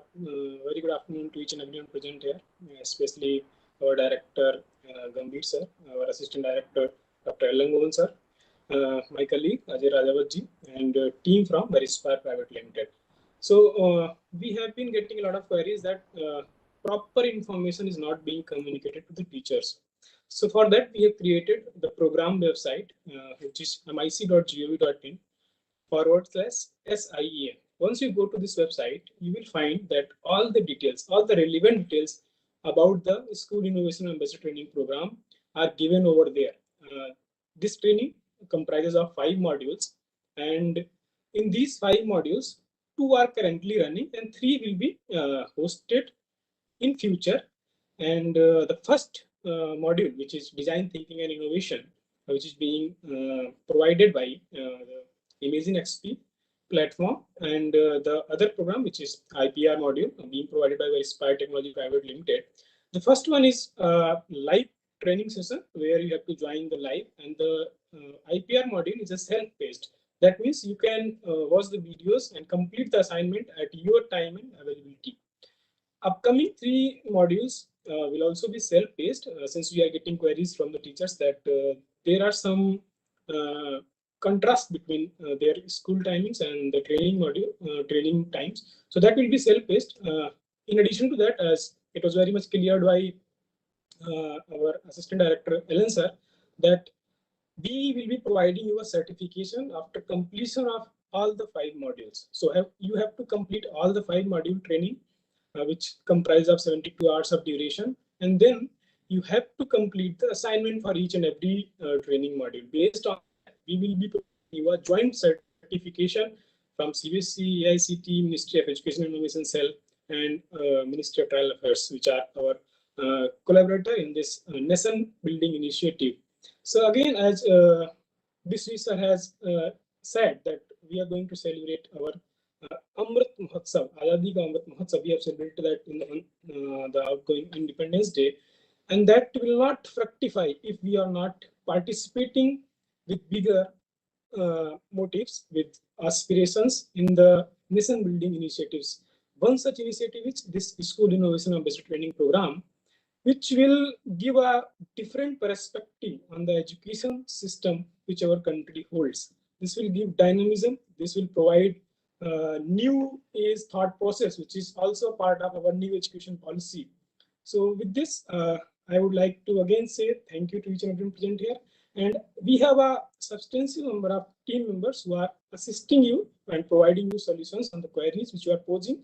afternoon to each and everyone present here, especially our director Gambhir sir, our assistant director Dr. Elangovan sir, my colleague Ajay Rajawatji, and team from Verispire Private Limited. So we have been getting a lot of queries that proper information is not being communicated to the teachers. So for that, we have created the program website, which is mic.gov.in /SIATP. Once you go to this website, you will find that all the details, all the relevant details about the School Innovation Ambassador Training Program are given over there. This training comprises of 5 modules, and in these 5 modules, 2 are currently running and 3 will be hosted in future. And the first module, which is Design Thinking and Innovation, which is being provided by the Imagine XP platform, and the other program, which is IPR module, being provided by Verispire Technology Private Limited. The first one is live training session, where you have to join the live, and the IPR module is a self-paced. That means you can watch the videos and complete the assignment at your time and availability. Upcoming 3 modules will also be self-paced, since we are getting queries from the teachers that there are some contrast between their school timings and the training module, training times. So that will be self-paced. In addition to that, as it was very much cleared by our assistant director, Ellen sir, that we will be providing you a certification after completion of all the 5 modules. So you have to complete all the 5 module training, which comprise of 72 hours of duration, and then you have to complete the assignment for each and every training module. Based on that, we will be providing you a joint certification from CBSE, AICT, Ministry of Education and Innovation Cell, and Ministry of Tribal Affairs, which are our collaborator in this nation building initiative. So again, as this sir has said, that we are going to celebrate our Amrit Mahotsav, Azadi Ka Amrit Mahotsav. We have celebrated that in the outgoing Independence Day, and that will not fructify if we are not participating with bigger motives, with aspirations in the nation building initiatives. One such initiative is this School Innovation Ambassador Training Program, which will give a different perspective on the education system which our country holds. This will give dynamism. This will provide new age thought process, which is also part of our new education policy. So with this, I would like to again say thank you to each and everyone present here. And we have a substantial number of team members who are assisting you and providing you solutions on the queries which you are posing,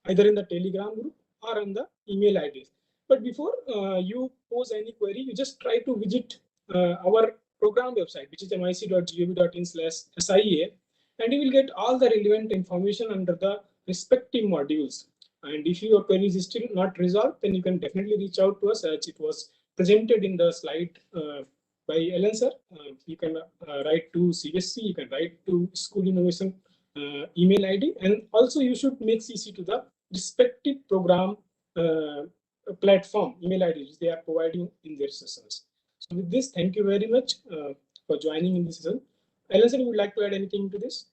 either in the Telegram group or on the email IDs. But before you pose any query, you just try to visit our program website, which is mic.gov.in/SIA, and you will get all the relevant information under the respective modules. And if your query is still not resolved, then you can definitely reach out to us, as it was presented in the slide by Ellen sir. You can write to CBSE, you can write to School Innovation email ID, and also you should make CC to the respective program platform email IDs they are providing in their sessions. So with this, thank you very much for joining in this session. Ellen sir, would you like to add anything to this?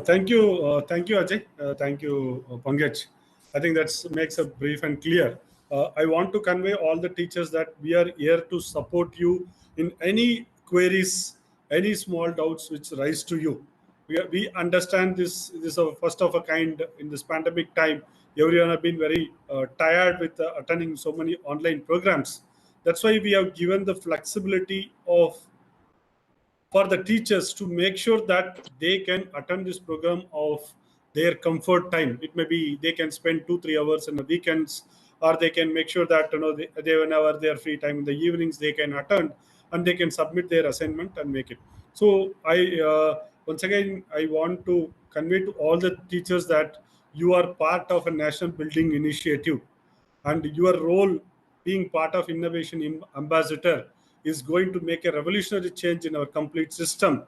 Thank you, Ajay. Thank you, Pankaj. I think that makes it brief and clear. I want to convey all the teachers that we are here to support you in any queries, any small doubts which rise to you. We understand this is a first of a kind in this pandemic time. Everyone have been very tired with attending so many online programs. That's why we have given the flexibility for the teachers to make sure that they can attend this program of their comfort time. It may be they can spend 2-3 hours in the weekends, or they can make sure that they whenever they are free time in the evenings they can attend and they can submit their assignment and make it. So I once again I want to convey to all the teachers that you are part of a national building initiative, and your role being part of innovation ambassador is going to make a revolutionary change in our complete system,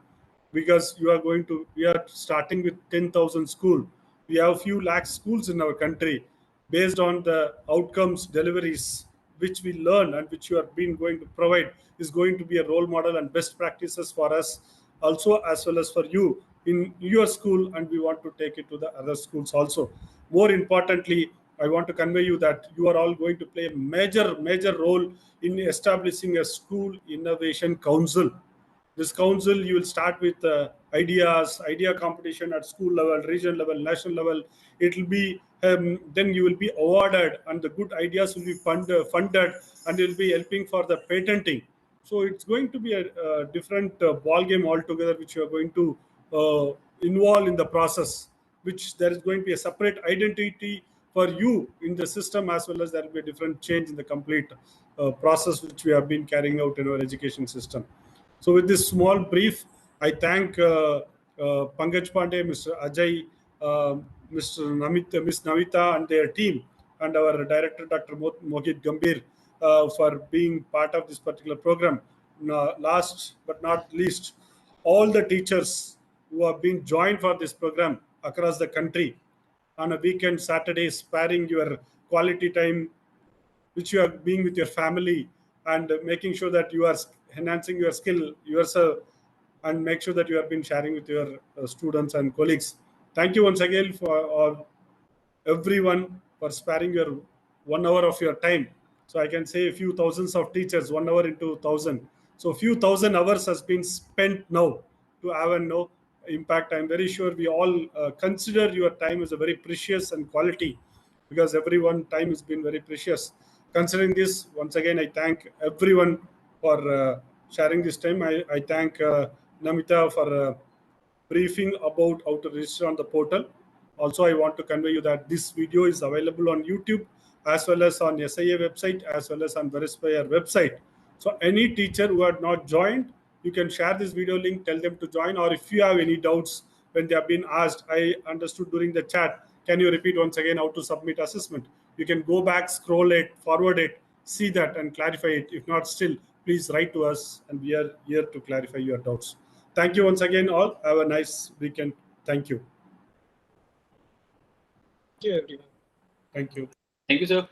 because we are starting with 10,000 school. We have few lakh schools in our country. Based on the outcomes deliveries which we learn and which you are being going to provide is going to be a role model and best practices for us also, as well as for you in your school, and we want to take it to the other schools also. More importantly, I want to convey you that you are all going to play a major role in establishing a school innovation council. This council, you will start with idea competition at school level, region level, national level. It will be then you will be awarded, and the good ideas will be funded, and it will be helping for the patenting. So it's going to be a different ball game altogether, which you are going to involve in the process. Which there is going to be a separate identity for you in the system, as well as there will be a different change in the complete process which we have been carrying out in our education system. So with this small brief, I thank Pankaj Pandey, Mr. Ajay, Mr. Namita, Ms. Navita and their team, and our director, Dr. Mohit Gambir, for being part of this particular program. Now, last but not least, all the teachers who have been joined for this program across the country on a weekend, Saturday, sparing your quality time which you are being with your family, and making sure that you are enhancing your skill yourself, and make sure that you have been sharing with your students and colleagues. Thank you once again for everyone for sparing your 1 hour of your time. So I can say a few thousands of teachers, 1 hour into 1,000. So few thousand hours has been spent now to have no impact. I'm very sure we all consider your time as a very precious and quality, because everyone time has been very precious. Considering this, once again, I thank everyone for sharing this time. I thank Namita for briefing about how to register on the portal. Also, I want to convey you that this video is available on YouTube, as well as on SIA website, as well as on Verispire website. So any teacher who had not joined, you can share this video link, tell them to join, or if you have any doubts when they have been asked, I understood during the chat, can you repeat once again how to submit assessment? You can go back, scroll it, forward it, see that and clarify it. If not still, please write to us, and we are here to clarify your doubts. Thank you once again, all. Have a nice weekend. Thank you. Thank you, everyone. Thank you. Thank you, sir.